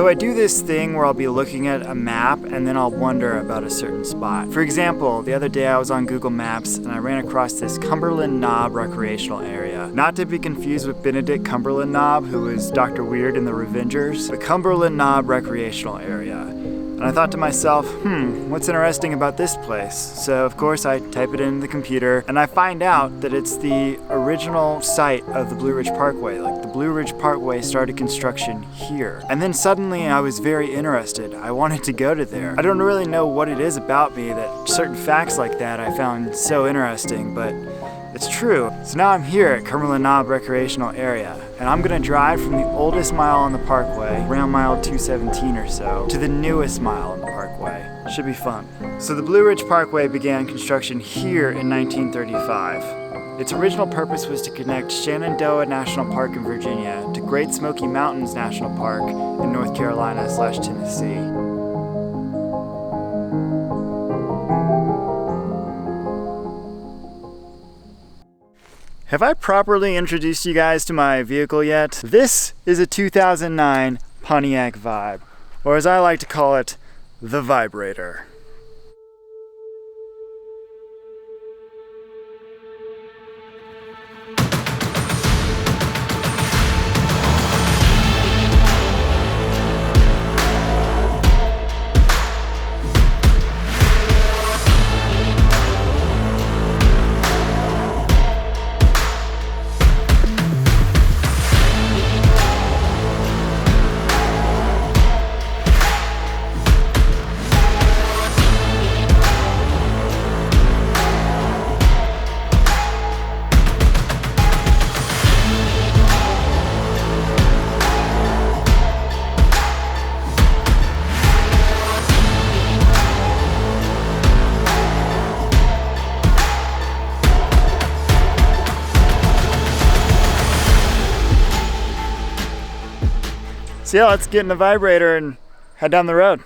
So I do this thing where I'll be looking at a map and then I'll wonder about a certain spot. For example, the other day I was on Google Maps and I ran across this Cumberland Knob Recreational area. Not to be confused with Benedict Cumberland Knob, who was Dr. Weird in The Revengers. The Cumberland Knob Recreational Area. And I thought to myself, what's interesting about this place? So of course I type it in the computer and I find out that it's the original site of the Blue Ridge Parkway. Like the Blue Ridge Parkway started construction here. And then suddenly I was very interested. I wanted to go to there. I don't really know what it is about me that certain facts like that I found so interesting, but it's true. So now I'm here at Cumberland Knob Recreational Area, and I'm gonna drive from the oldest mile on the parkway, around mile 217 or so, to the newest mile on the parkway. Should be fun. So the Blue Ridge Parkway began construction here in 1935. Its original purpose was to connect Shenandoah National Park in Virginia to Great Smoky Mountains National Park in North Carolina/Tennessee. Have I properly introduced you guys to my vehicle yet? This is a 2009 Pontiac Vibe, or as I like to call it, the Vibrator. So yeah, let's get in the Vibrator and head down the road.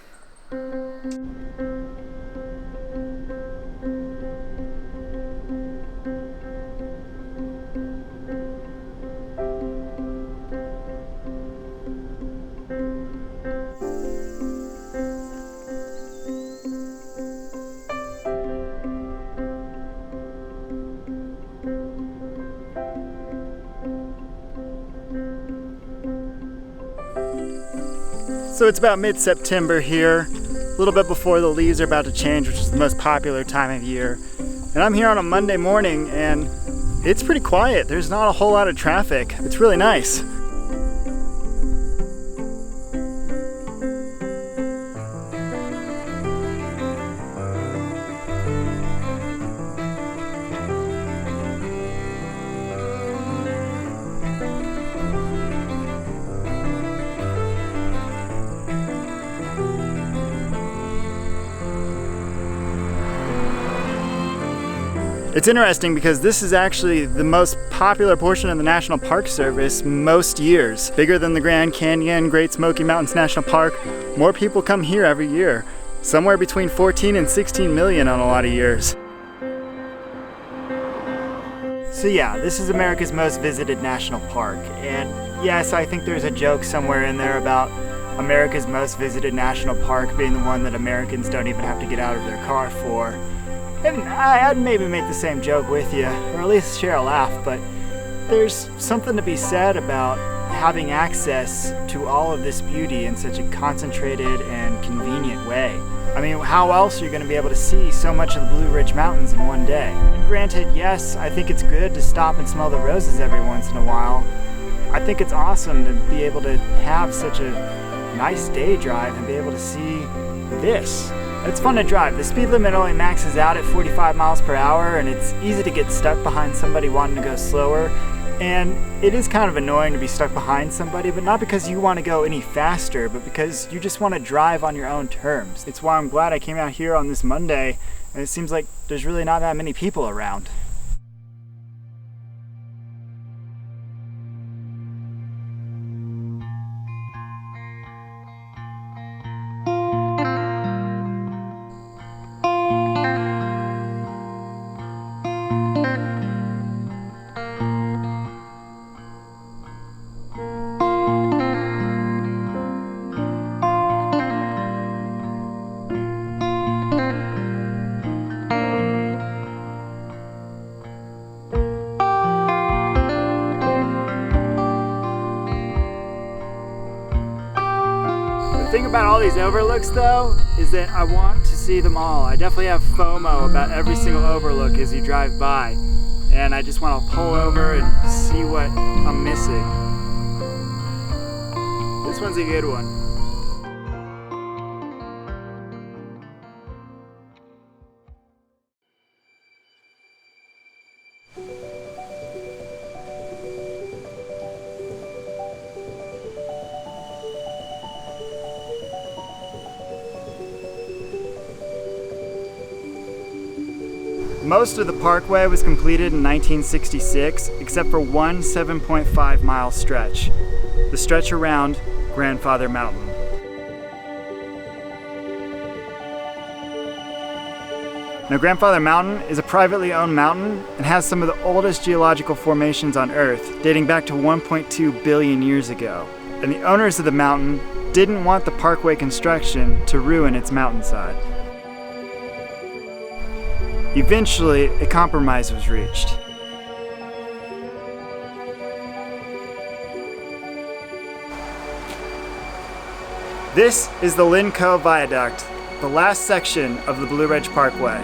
So it's about mid-September here, a little bit before the leaves are about to change, which is the most popular time of year. And I'm here on a Monday morning and it's pretty quiet. There's not a whole lot of traffic. It's really nice. It's interesting because this is actually the most popular portion of the National Park Service most years. Bigger than the Grand Canyon, Great Smoky Mountains National Park. More people come here every year. Somewhere between 14 and 16 million on a lot of years. So yeah, this is America's most visited national park. And yes, I think there's a joke somewhere in there about America's most visited national park being the one that Americans don't even have to get out of their car for. And I'd maybe make the same joke with you, or at least share a laugh, but there's something to be said about having access to all of this beauty in such a concentrated and convenient way. I mean, how else are you going to be able to see so much of the Blue Ridge Mountains in one day? And granted, yes, I think it's good to stop and smell the roses every once in a while. I think it's awesome to be able to have such a nice day drive and be able to see this. It's fun to drive. The speed limit only maxes out at 45 miles per hour and it's easy to get stuck behind somebody wanting to go slower. And it is kind of annoying to be stuck behind somebody, but not because you want to go any faster, but because you just want to drive on your own terms. It's why I'm glad I came out here on this Monday and it seems like there's really not that many people around. thing about all these overlooks though is that I want to see them all. I definitely have FOMO about every single overlook as you drive by, and I just want to pull over and see what I'm missing. This one's a good one. Most of the parkway was completed in 1966, except for one 7.5 mile stretch, the stretch around Grandfather Mountain. Now, Grandfather Mountain is a privately owned mountain and has some of the oldest geological formations on Earth, dating back to 1.2 billion years ago. And the owners of the mountain didn't want the parkway construction to ruin its mountainside. Eventually, a compromise was reached. This is the Linn Cove Viaduct, the last section of the Blue Ridge Parkway.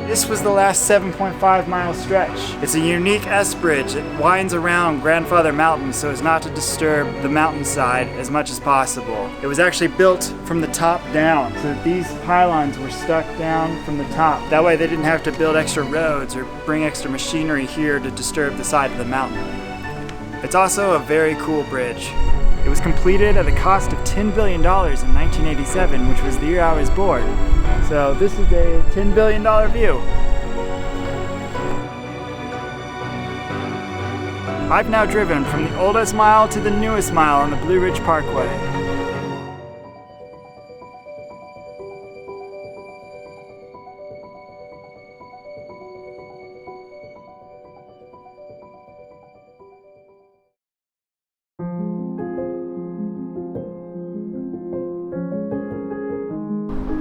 This was the last 7.5 mile stretch. It's a unique S-bridge that winds around Grandfather Mountain so as not to disturb the mountainside as much as possible. It was actually built from the top down, so that these pylons were stuck down from the top. That way they didn't have to build extra roads or bring extra machinery here to disturb the side of the mountain. It's also a very cool bridge. It was completed at a cost of $10 billion in 1987, which was the year I was born. So this is a $10 billion view. I've now driven from the oldest mile to the newest mile on the Blue Ridge Parkway.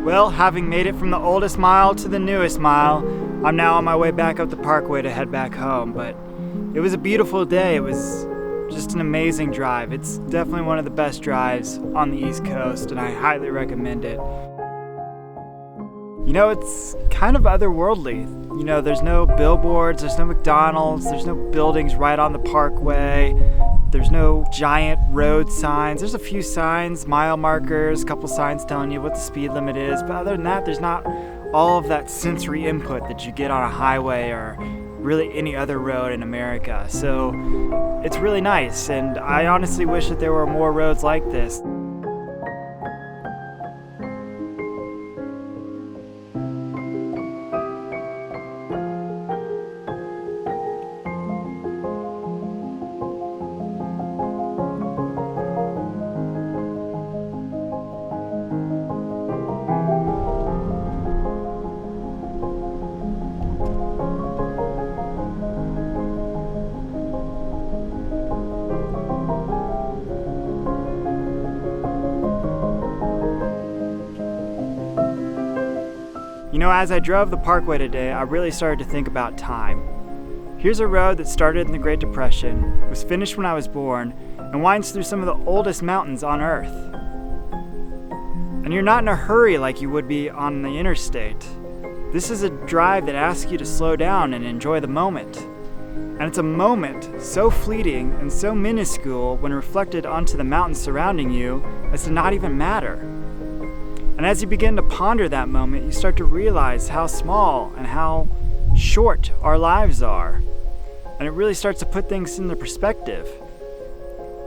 Well, having made it from the oldest mile to the newest mile, I'm now on my way back up the parkway to head back home, but it was a beautiful day. It was just an amazing drive. It's definitely one of the best drives on the East Coast, and I highly recommend it. You know, it's kind of otherworldly. You know, there's no billboards, there's no McDonald's, there's no buildings right on the parkway. There's no giant road signs. There's a few signs, mile markers, a couple signs telling you what the speed limit is, but other than that, there's not all of that sensory input that you get on a highway or really any other road in America. So it's really nice, and I honestly wish that there were more roads like this. You know, as I drove the parkway today, I really started to think about time. Here's a road that started in the Great Depression, was finished when I was born, and winds through some of the oldest mountains on Earth. And you're not in a hurry like you would be on the interstate. This is a drive that asks you to slow down and enjoy the moment. And it's a moment so fleeting and so minuscule when reflected onto the mountains surrounding you as to not even matter. And as you begin to ponder that moment, you start to realize how small and how short our lives are. And it really starts to put things into perspective.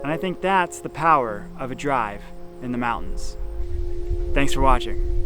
And I think that's the power of a drive in the mountains. Thanks for watching.